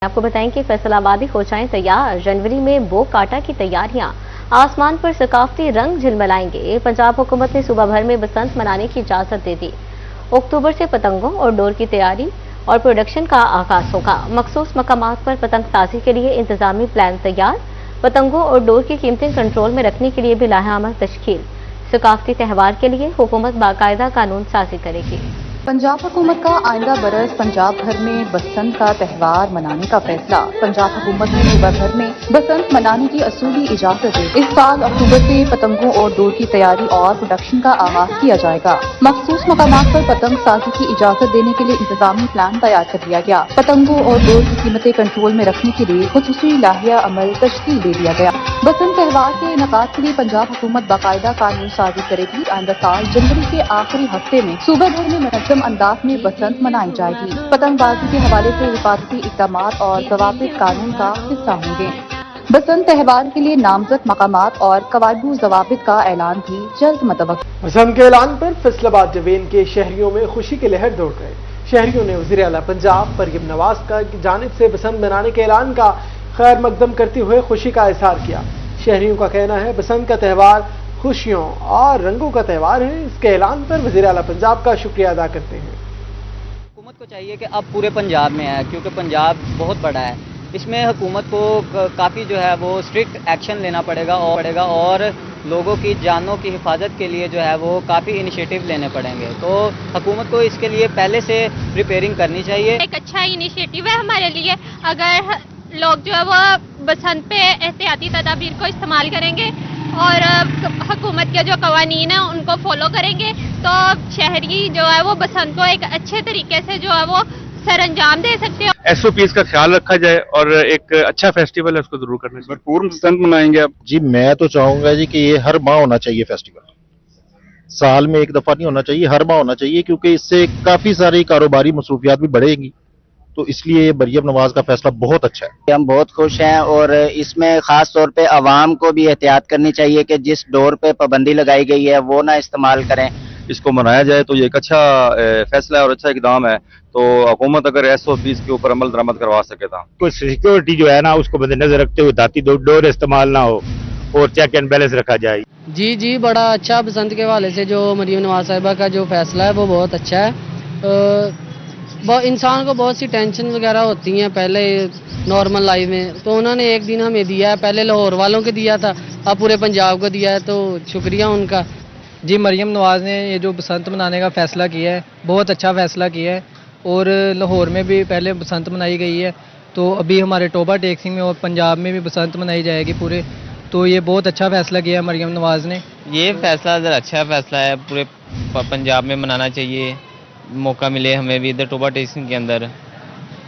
आपको बताएं कि फैसल आबादी हो जाएं तैयार। जनवरी में बो काटा की तैयारियां, आसमान पर सकाफती रंग झिलमिलाएंगे। पंजाब हुकूमत ने सूबा भर में बसंत मनाने की इजाजत दे दी। अक्टूबर से पतंगों और डोर की तैयारी और प्रोडक्शन का आगाज होगा। मखसूस मकामात पर पतंगसाजी के लिए इंतजामी प्लान तैयार। पतंगों और डोर की कीमतें कंट्रोल में रखने के लिए भी लाहेअमल तश्कील। सकाफती त्यौहार के लिए हुकूमत बाकायदा कानून साजी करेगी। पंजाब हुकूमत का आइंदा बरस पंजाब भर में बसंत का त्यौहार मनाने का फैसला। पंजाब हुकूमत ने सूबा भर में बसंत मनाने की असूली इजाजत दी। इस साल अक्टूबर से पतंगों और डोर की तैयारी और प्रोडक्शन का आगाज किया जाएगा। मखसूस मकामात पर पतंग साजी की इजाजत देने के लिए इंतजामी प्लान तैयार कर दिया गया। पतंगों और डोर की कीमतें कंट्रोल में रखने के लिए खुसूसी लाहिया अमल तश्कील दे दिया गया। बसंत त्यौहार के इनेकाद के लिए पंजाब हुकूमत बाकायदा कानून साजी करेगी। आइंदा साल जनवरी के आखिरी हफ्ते में सूबे भर में मुनज़्ज़म अंदाज में बसंत मनाई जाएगी। पतंगबाजी के हवाले से हिफाजती इक़दामात और ज़वाबित कानून का हिस्सा होंगे। बसंत त्यौहार के लिए नामजद मकामात और कवायद ज़वाबित का ऐलान भी जल्द मुतवक्किल। बसंत के ऐलान पर फैसलाबाद जवेन के शहरियों में खुशी की लहर दौड़ गए। शहरियों ने वज़ीर आला पंजाब मरियम नवाज की जानिब से बसंत मनाने के ऐलान का खैर मकदम करते हुए खुशी का इजहार किया। शहरियों का कहना है बसंत का त्यौहार खुशियों और रंगों का त्यौहार है। इसके ऐलान पर वज़ीर आला पंजाब का शुक्रिया अदा करते हैं। हुकूमत को चाहिए कि अब पूरे पंजाब में है, क्योंकि पंजाब बहुत बड़ा है। इसमें हुकूमत को काफ़ी जो है वो स्ट्रिक्ट एक्शन लेना पड़ेगा और लोगों की जानों की हिफाजत के लिए जो है वो काफ़ी इनिशिएटिव लेने पड़ेंगे। तो हुकूमत को इसके लिए पहले से प्रिपेयरिंग करनी चाहिए। एक अच्छा इनिशिएटिव है हमारे लिए। अगर लोग जो है वो बसंत पे एहतियाती तदाबीर को इस्तेमाल करेंगे और हुकूमत के जो कवानीन है उनको फॉलो करेंगे तो शहरी जो है वो बसंत को एक अच्छे तरीके से जो है वो सरअंजाम दे सकते हैं। SOPs का ख्याल रखा जाए और एक अच्छा फेस्टिवल है उसको जरूर करना चाहिए। भरपूर बसंत मनाएंगे आप जी। मैं तो चाहूंगा जी कि ये हर माह होना चाहिए फेस्टिवल, साल में एक दफा नहीं होना चाहिए, हर माह होना चाहिए, क्योंकि इससे काफी सारी कारोबारी मसरूफियात भी बढ़ेगी। तो इसलिए मरियम नवाज का फैसला बहुत अच्छा है। हम बहुत खुश हैं और इसमें खास तौर पे आवाम को भी एहतियात करनी चाहिए कि जिस डोर पे पाबंदी लगाई गई है वो ना इस्तेमाल करें। इसको मनाया जाए तो ये एक अच्छा फैसला है और अच्छा इकदाम है। तो हुकूमत अगर SOPs के ऊपर अमल दरामद करवा सके तो कोई सिक्योरिटी जो है ना उसको मद्देनजर रखते हुए दाती डोर इस्तेमाल ना हो और चेक एंड बैलेंस रखा जाए। जी बड़ा अच्छा बसंत के हवाले से जो मरियम नवाज साहिबा का जो फैसला है वो बहुत अच्छा है। इंसान को बहुत सी टेंशन वगैरह होती हैं पहले नॉर्मल लाइफ में, तो उन्होंने एक दिन हमें दिया है, पहले लाहौर वालों को दिया था, अब पूरे पंजाब को दिया है, तो शुक्रिया उनका। जी मरियम नवाज ने ये जो बसंत मनाने का फ़ैसला किया है बहुत अच्छा फ़ैसला किया है और लाहौर में भी पहले बसंत मनाई गई है, तो अभी हमारे टोबा टेक्सिंग में और पंजाब में भी बसंत मनाई जाएगी पूरे। तो ये बहुत अच्छा फ़ैसला किया है मरियम नवाज ने। ये फैसला ज़रा अच्छा फैसला है, पूरे पंजाब में मनाना चाहिए। मौका मिले हमें भी इधर टोबा टेक्सिंग के अंदर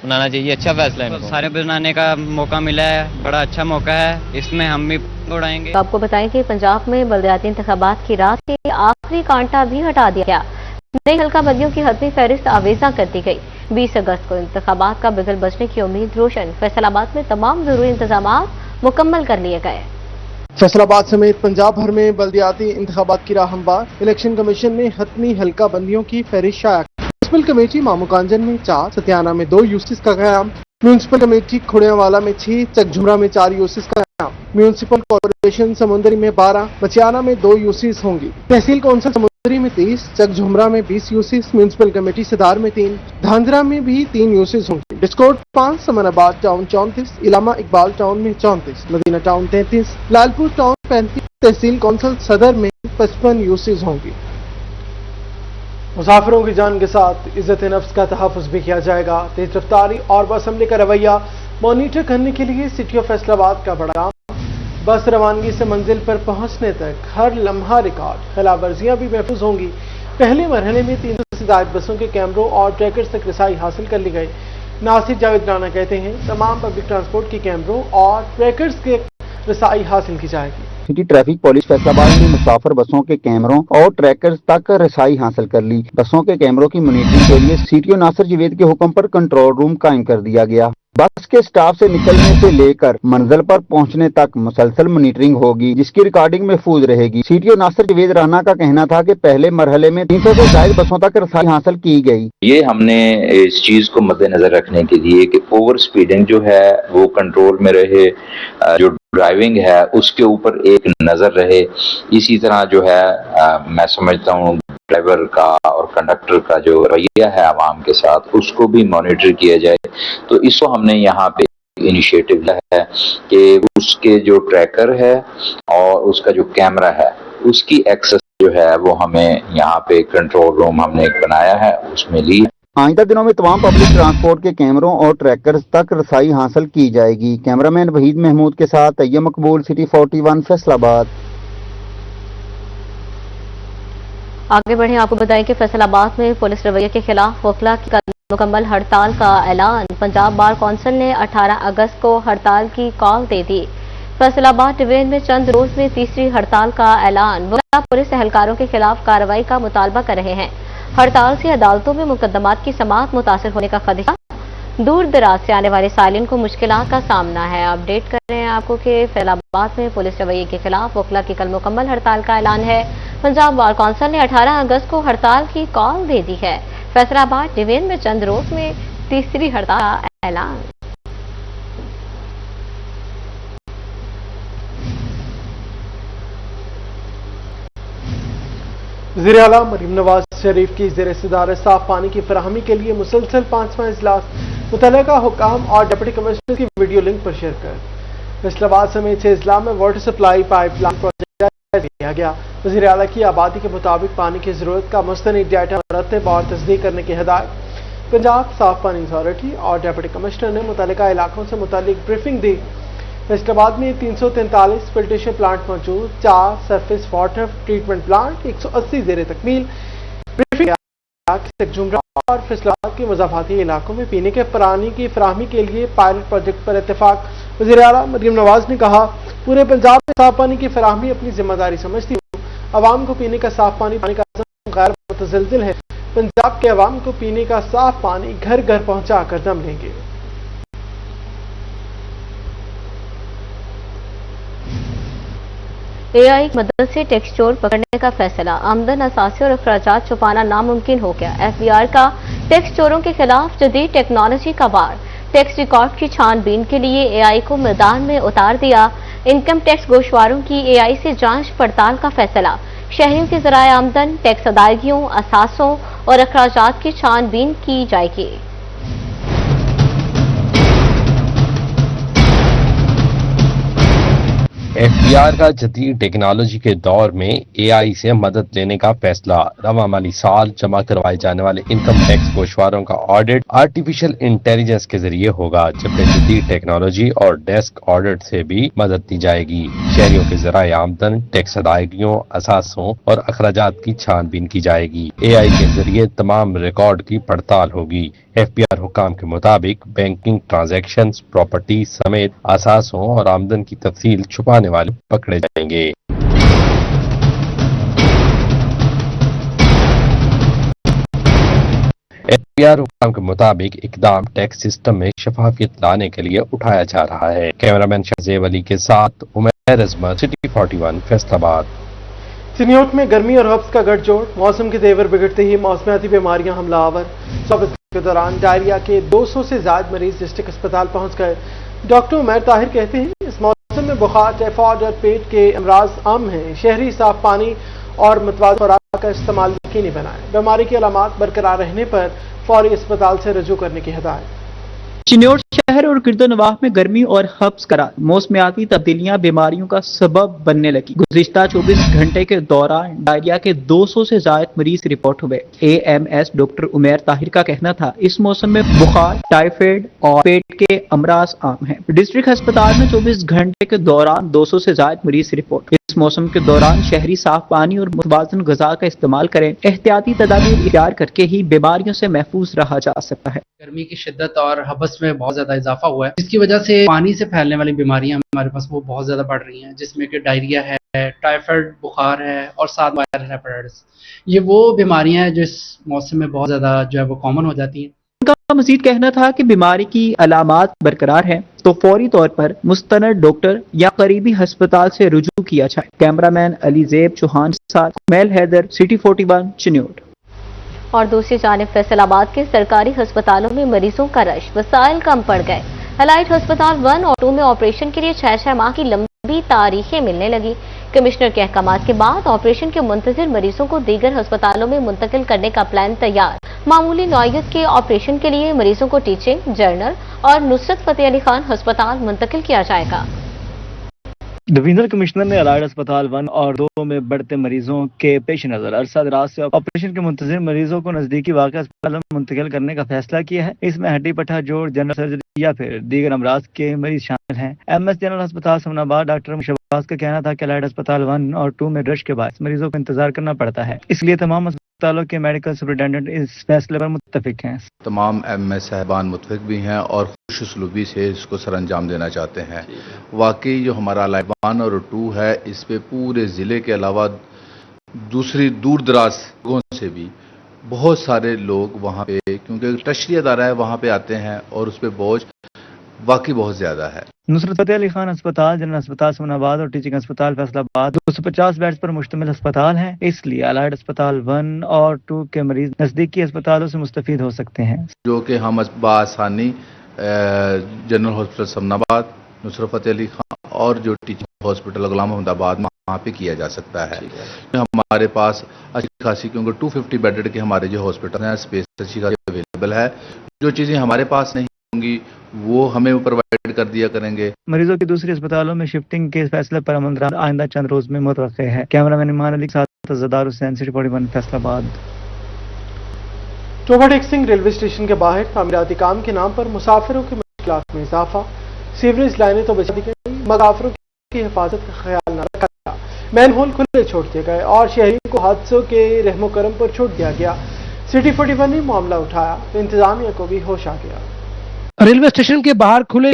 मनाना चाहिए। अच्छा फैसला है, सारे बनाने का मौका मिला है, बड़ा अच्छा मौका है, इसमें हम भी उड़ाएंगे। आपको बताएं कि पंजाब में बलदियाती इंतखाबात की रात के आखिरी कांटा भी हटा दिया गया। नई हल्का बंदियों की हतमी फहरिस्त आवेजा कर दी गई। 20 अगस्त को इंतखाबात का बिगल बजने की उम्मीद रोशन। फैसलाबाद में तमाम जरूरी इंतजाम मुकम्मल कर लिए गए। फैसलाबाद समेत पंजाब भर में बल्दियाती इंतखाबात की राह हमवार। इलेक्शन कमीशन ने हतमी हल्का बंदियों की फहरिस्त शाया। म्यूनसिपल कमेटी मामूकांजन में 4, सतियाना में 2 यूसीस का क़याम। म्यूनसिपल कमेटी खुड़ियावाला में 6, चकझुमरा में 4 यूसीस का क़याम। म्यूनसिपल कॉर्पोरेशन समुंदरी में 12, मचियाना में 2 यूसीस होंगी। तहसील कौंसिल समुंदरी में 30, चकझुमरा में 20 यूसीस। म्यूनसिपल कमेटी सिदार में 3, धांधरा में भी 3 यूसीस होंगी। डिस्कोट 5, समनाबाद टाउन 34, इलामा इकबाल टाउन में 34, Madina town 33, Lalpur town 35, tehsil council Sadar में 55 यूसीस होंगी। मुसाफिरों की जान के साथ इज्जत नफ्स का तहफ़्फ़ुज़ भी किया जाएगा। तेज रफ्तारी और बस हमले का रवैया मॉनिटर करने के लिए सिटी ऑफ फैसलाबाद का बड़ा काम। बस रवानगी से मंजिल पर पहुंचने तक हर लम्हा रिकॉर्ड। खिलाफ वर्जियाँ भी महफूज होंगी। पहले मरहले में 300 से ज़ायद बसों के कैमरों और ट्रैकर्स तक रसाई हासिल कर ली गई। नासिर जावेद राना कहते हैं तमाम पब्लिक ट्रांसपोर्ट के कैमरों और ट्रैकर्स के रसाई हासिल की जाएगी। सिटी ट्रैफिक पुलिस फैसलाबाद ने मुसाफिर बसों के कैमरों और ट्रैकर्स तक रसाई हासिल कर ली। बसों के कैमरों की मॉनिटरिंग के लिए सीटीओ नासिर जवेद के हुक्म पर कंट्रोल रूम कायम कर दिया गया। बस के स्टाफ से निकलने से लेकर मंजिल पर पहुंचने तक मुसलसल मॉनिटरिंग होगी, जिसकी रिकॉर्डिंग महफूज रहेगी। सीटीओ नासिर जवेद राना का कहना था कि पहले मरहले में 300 से ज्यादा बसों तक रसाई हासिल की गई। ये हमने इस चीज को मद्देनजर रखने के लिए कि ओवर स्पीडिंग जो है वो कंट्रोल में रहे, जो ड्राइविंग है उसके ऊपर एक नजर रहे। इसी तरह जो है मैं समझता हूँ ड्राइवर का और कंडक्टर का जो रवैया है आवाम के साथ उसको भी मॉनिटर किया जाए। तो इसको हमने यहाँ पे इनिशिएटिव लिया है कि उसके जो ट्रैकर है और उसका जो कैमरा है उसकी एक्सेस जो है वो हमें यहाँ पे कंट्रोल रूम हमने एक बनाया है उसमें ली। आइंदा दिनों में तमाम पब्लिक ट्रांसपोर्ट के कैमरों और ट्रैकर्स तक रसाई हासिल की जाएगी। कैमरामैन वहीद महमूद के साथ तैयब मकबूल, सिटी 41 फैसलाबाद। आगे बढ़े, आपको बताएं कि फैसलाबाद में पुलिस रवैये के खिलाफ वकला की कल मुकम्मल हड़ताल का ऐलान। पंजाब बार कौंसिल ने 18 अगस्त को हड़ताल की कॉल दे दी। फैसलाबाद डिवीजन में चंद रोज में तीसरी हड़ताल का ऐलान। वकला पुलिस एहलकारों के खिलाफ कार्रवाई का मुतालबा कर रहे हैं। हड़ताल से अदालतों में मुकदमात की समाअत मुतासिर होने का खदशा। दूर दराज से आने वाले सालिन को मुश्किलात का सामना है। अपडेट कर रहे हैं आपको कि फैसलाबाद में पुलिस रवैये के खिलाफ वकला की कल मुकम्मल हड़ताल का ऐलान है। पंजाब बार कौंसिल ने 18 अगस्त को हड़ताल की कॉल दे दी है। फैसलाबाद डिवीजन में चंद रोज में तीसरी हड़ताल का ऐलान। वज़ीर आला मरीम नवाज शरीफ की ज़ेर सदारत साफ पानी की फराहमी के लिए मुसलसल 5वां इजलास मुतल्लिका हुक्काम और डिप्टी कमिश्नर की वीडियो लिंक पर शेयर कर फैसलाबाद समेत 6 अजला में वाटर सप्लाई पाइपलाइन प्रोजेक्ट दिया गया। वज़ीर आला की आबादी के मुताबिक पानी की जरूरत का मुस्तनिद डाटा मरतब और तस्दीक करने की हिदायत पंजाब साफ पानी अथॉरिटी और डिप्टी कमिश्नर ने मुतल्लिका इलाकों से मुतालिक ब्रीफिंग दी। फैसलाबाद में 343 फिल्ट्रेशन प्लांट मौजूद, 4 सरफेस वाटर ट्रीटमेंट प्लांट, 180 ज़ेर तकमील। जुमरा और फैसलाबाद के मज़ाफ़ाती इलाकों में पीने के पानी की फराहमी के लिए पायलट प्रोजेक्ट पर इत्तेफाक। वज़ीर आला मरीम नवाज ने कहा, पूरे पंजाब में साफ पानी की फराहमी अपनी जिम्मेदारी समझती हूँ। अवाम को पीने का साफ पानी पाने का गैर मुतज़लज़िल है। पंजाब के अवाम को पीने का साफ पानी घर घर पहुँचा कर दम लेंगे। एआई की मदद से टैक्स चोर पकड़ने का फैसला। आमदन असासे और अखराजात छुपाना नामुमकिन हो गया। एफबीआर का टैक्स चोरों के खिलाफ जदीद टेक्नोलॉजी का वार। टैक्स रिकॉर्ड की छानबीन के लिए एआई को मैदान में उतार दिया। इनकम टैक्स गोशवारों की एआई से जांच पड़ताल का फैसला। शहरियों के ज़राए आमदन, टैक्स अदायगियों, असासों और अखराजात की छानबीन की जाएगी। एफबीआर का जदीद टेक्नोलॉजी के दौर में एआई से मदद लेने का फैसला। रवा माली साल जमा करवाए जाने वाले इनकम टैक्स गोशवारों का ऑडिट आर्टिफिशियल इंटेलिजेंस के जरिए होगा, जबकि जदीद टेक्नोलॉजी और डेस्क ऑडिट से भी मदद दी जाएगी। शहरियों के ज़राए आमदन, टैक्स अदायगियों, असासों और अखराजात की छानबीन की जाएगी। एआई के जरिए तमाम रिकॉर्ड की पड़ताल होगी। एफबीआर हुक्काम के मुताबिक बैंकिंग ट्रांजैक्शंस, प्रॉपर्टी समेत असासों और आमदन की तफसील छुपाने वाले पकड़े जाएंगे। एफबीआर हुक्काम के मुताबिक इकदाम टैक्स सिस्टम में शफाफियत लाने के लिए उठाया जा रहा है। कैमरामैन शाहजेब अली के साथ उमैर अजमत, सिटी 41 फैसलाबाद। चिन्योट में गर्मी और हब्स का गठजोड़। मौसम के तेवर बिगड़ते ही मौसमियाती बीमारियां हमलावर। 24 के दौरान डायरिया के 200 से ज्यादा मरीज डिस्ट्रिक्ट अस्पताल पहुंच गए। डॉक्टर उमैर ताहिर कहते हैं, इस मौसम में बुखार, टाइफाइड और पेट के अमराज आम हैं। शहरी साफ पानी और मुतवाज़िन खुराक का इस्तेमाल यकीनी बनाएं। बीमारी की अलामात बरकरार रहने पर फौरी अस्पताल से रजू करने की हिदायत। चिन्योट शहर और गिरदोनवाह में गर्मी और हब्स करार मौसमियाती तब्दीलियां बीमारियों का सबब बनने लगी। गुज़िश्ता 24 घंटे के दौरान डायरिया के 200 से ज्यादा मरीज रिपोर्ट हुए। एएमएस डॉक्टर उमैर ताहिर का कहना था, इस मौसम में बुखार, टाइफाइड और पेट के अमराज आम हैं। डिस्ट्रिक्ट अस्पताल में 24 घंटे के दौरान 200 से ज्यादा मरीज रिपोर्ट। इस मौसम के दौरान शहरी साफ पानी और मुतवाज़िन ग़िज़ा का इस्तेमाल करें। एहतियाती तदाबीर इख्तियार करके ही बीमारियों से महफूज रहा जा सकता है। गर्मी की शिद्दत और हबस में बहुत ज्यादा इजाफा हुआ है, जिसकी वजह से पानी से फैलने वाली बीमारियां हमारे पास वो बहुत ज्यादा बढ़ रही हैं, जिसमें कि डायरिया है, ہے, ٹائیفائڈ بخار ہے اور ساتھ وائرل ہیپاٹائٹس. یہ وہ بیماریاں ہیں جو اس موسم میں بہت زیادہ جو ہے وہ کامن ہو جاتی ہیں. ان کا مزید کہنا تھا کہ بیماری کی علامات برقرار ہیں تو فوری طور پر مستند ڈاکٹر یا قریبی ہسپتال سے رجوع کیا جائے. کیمرہ مین علی زیب چوہان کے ساتھ میل حیدر, سٹی 41 چنیوٹ. اور دوسری جانب فیصل آباد کے سرکاری ہسپتالوں میں مریضوں کا رش, وسائل کم پڑ گئے. الائٹ ہسپتال 1 اور 2 میں آپریشن کے لیے 6 ماہ کی لمبی تاریخیں ملنے لگی. کمشنر کے احکامات کے بعد آپریشن کے منتظر مریضوں کو دیگر ہسپتالوں میں منتقل کرنے کا پلان تیار. معمولی نوعیت کے آپریشن کے لیے مریضوں کو ٹیچنگ, جنرل اور نصرت فتح علی خان ہسپتال منتقل کیا جائے گا. ڈویژنل کمشنر نے الائٹ ہسپتال 1 اور 2 میں بڑھتے مریضوں کے پیش نظر عرصہ دراز سے آپریشن کے منتظر مریضوں کو نزدیکی واقع ہسپتالوں میں منتقل کرنے کا فیصلہ کیا ہے. اس میں ہڈی پٹھا جوڑ, جنرل سرجری یا پھر دیگر امراض کے مریض شامل ہیں. ایم ایس جنرل ہسپتال سمن آباد ڈاکٹر شہباز کا کہنا تھا کہ الائٹ ہسپتال 1 اور 2 میں رش کے باعث مریضوں کو انتظار کرنا پڑتا ہے, اس لیے تمام ہسپتالوں کے میڈیکل سپرنٹینڈنٹ اس فیصلے پر متفق ہیں. تمام ایم ایس صاحبان متفق بھی ہیں اور خوش اسلوبی سے اس کو سر انجام دینا چاہتے ہیں. واقعی جو ہمارا الائٹ 1 اور 2 ہے, اس پہ پورے ضلع کے علاوہ دوسری دور دراز جگہوں سے بھی بہت سارے لوگ وہاں پہ, کیونکہ ٹرشری ادارہ ہے, وہاں پہ آتے ہیں اور اس پہ بوجھ واقعی بہت زیادہ ہے. نصرت فتح علی خان ہسپتال, جنرل ہسپتال سمن آباد اور ٹیچنگ ہسپتال فیصل آباد 250 بیڈز پر مشتمل ہسپتال ہیں, اس لیے الائٹ ہسپتال 1 اور 2 کے مریض نزدیکی ہسپتالوں سے مستفید ہو سکتے ہیں, جو کہ ہم بآسانی جنرل ہاسپٹل سمن آباد, نصرت فتح علی خان اور جو ٹیچنگ ہاسپٹل غلام محمد آباد میں وہاں پہ کیا جا سکتا ہے. ہمارے پاس اچھی خاصی, کیونکہ 250 بیڈڈ کے ہمارے جو ہاسپٹل ہیں, اسپیس اچھی خاصی اویلیبل ہے. جو چیزیں ہمارے پاس نہیں ہوں گی وہ ہمیں پرووائڈ کر دیا کریں گے. مریضوں کی دوسری ہسپتالوں میں شفٹنگ کے فیصلے پر عمل درآمد آئندہ چند روز میں متوقع ہے. کیمرہ مین ایمان علی کے ساتھ زدار حسین, سٹی 41 فیصل آباد. ٹوبا ٹیکسنگ ریلوے اسٹیشن کے باہر تعمیراتی کام کے نام پر مسافروں کی مشکلات میں اضافہ. سیوریج لائنیں تو بچا دی گئی, مسافروں کی حفاظت کا خیال نہ رکھا گیا. مین ہول کھلے چھوڑ دیے گئے اور شہریوں کو حادثوں کے رحم و کرم پر چھوڑ دیا گیا. سٹی 41 نے معاملہ اٹھایا تو انتظامیہ کو بھی ہوش آ گیا. ریلوے اسٹیشن کے باہر کھلے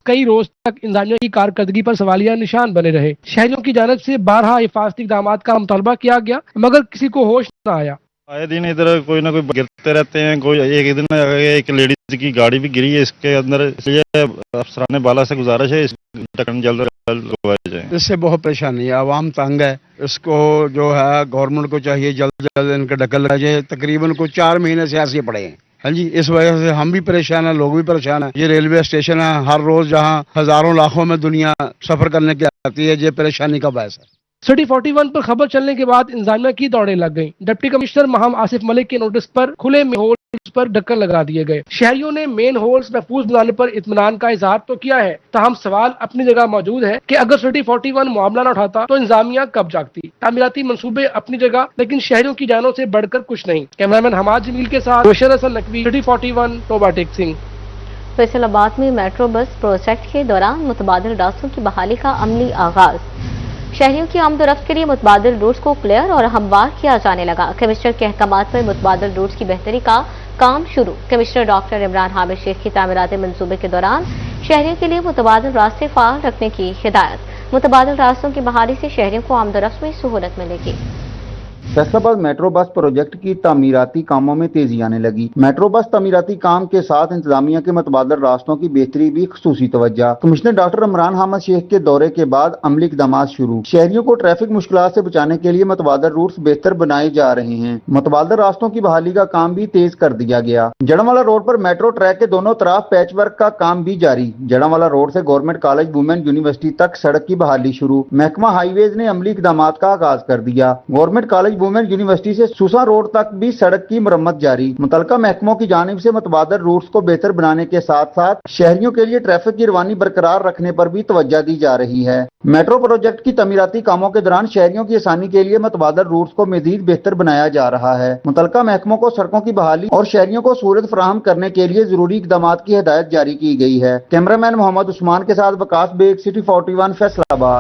کئی روز تک انتظامیہ کی کارکردگی پر سوالیہ نشان بنے رہے. شہریوں کی جانب سے بارہا حفاظتی اقدامات کا مطالبہ کیا گیا مگر کسی کو ہوش نہ آیا. آئے دن ادھر کوئی نہ کوئی گرتے رہتے ہیں. کوئی ایک دن ایک لیڈیز کی گاڑی بھی گری ہے اس کے اندر, اس لیے افسران بالا سے گزارش ہے اس ٹکن جلد کروایا جائے. اس سے بہت پریشانی ہے, عوام تنگ ہے. اس کو جو ہے گورنمنٹ کو چاہیے جلد جلد ان کا ڈکل لگا جائے. تقریباً کو 4 مہینے سے ایسے پڑے ہیں. ہاں جی, اس وجہ سے ہم بھی پریشان ہیں, لوگ بھی پریشان ہیں. یہ ریلوے اسٹیشن ہے, ہر روز جہاں ہزاروں لاکھوں میں دنیا سفر کرنے کی آتی ہے, یہ پریشانی کا باعث ہے. سٹی 41 پر خبر چلنے کے بعد انتظامیہ کی دوڑیں لگ گئیں. ڈپٹی کمشنر ماہم آصف ملک کے نوٹس پر کھلے مین ہولز پر ڈھکن لگا دیے گئے. شہریوں نے مین ہولز محفوظ بنانے پر اطمینان کا اظہار تو کیا ہے, تاہم سوال اپنی جگہ موجود ہے کہ اگر سٹی 41 معاملہ نہ اٹھاتا تو انتظامیہ کب جاگتی. تعمیراتی منصوبے اپنی جگہ لیکن شہریوں کی جانوں سے بڑھ کر کچھ نہیں. کیمرہ مین حماد جمیل کے ساتھ روشن حسن نقوی, سٹی 41 ٹوبا ٹیکسنگ. فیصل آباد میں میٹرو بس پروجیکٹ کے دوران متبادل راستوں کی بحالی کا عملی آغاز. شہریوں کی آمد و رفت کے لیے متبادل روٹس کو کلیئر اور ہموار کیا جانے لگا. کمشنر کے احکامات پر متبادل روٹس کی بہتری کا کام شروع. کمشنر ڈاکٹر عمران حامد شیخ کی تعمیراتی منصوبے کے دوران شہریوں کے لیے متبادل راستے فعال رکھنے کی ہدایت. متبادل راستوں کی بحالی سے شہریوں کو آمد و رفت میں سہولت ملے گی. فیصل آباد میٹرو بس پروجیکٹ کی تعمیراتی کاموں میں تیزی آنے لگی. میٹرو بس تعمیراتی کام کے ساتھ انتظامیہ کے متبادل راستوں کی بہتری بھی خصوصی توجہ. کمشنر ڈاکٹر عمران حامد شیخ کے دورے کے بعد عملی اقدامات شروع. شہریوں کو ٹریفک مشکلات سے بچانے کے لیے متبادل روٹس بہتر بنائے جا رہے ہیں. متبادل راستوں کی بحالی کا کام بھی تیز کر دیا گیا. جڑوالا روڈ پر میٹرو ٹریک کے دونوں طرف پیچ ورک کا کام بھی جاری. جڑوالا روڈ سے گورنمنٹ کالج وومن یونیورسٹی تک سڑک کی بحالی شروع. محکمہ ہائی ویز نے عملی اقدامات کا آغاز کر دیا. گورنمنٹ کالج وومن یونیورسٹی سے سوسا روڈ تک بھی سڑک کی مرمت جاری. متعلقہ محکموں کی جانب سے متبادل روٹس کو بہتر بنانے کے ساتھ ساتھ شہریوں کے لیے ٹریفک کی روانی برقرار رکھنے پر بھی توجہ دی جا رہی ہے. میٹرو پروجیکٹ کی تعمیراتی کاموں کے دوران شہریوں کی آسانی کے لیے متبادل روٹس کو مزید بہتر بنایا جا رہا ہے. متعلقہ محکموں کو سڑکوں کی بحالی اور شہریوں کو سہولت فراہم کرنے کے لیے ضروری اقدامات کی ہدایت جاری کی گئی ہے. کیمرہ مین محمد عثمان کے ساتھ وکاس بیگ, سٹی 41 فیصل آباد.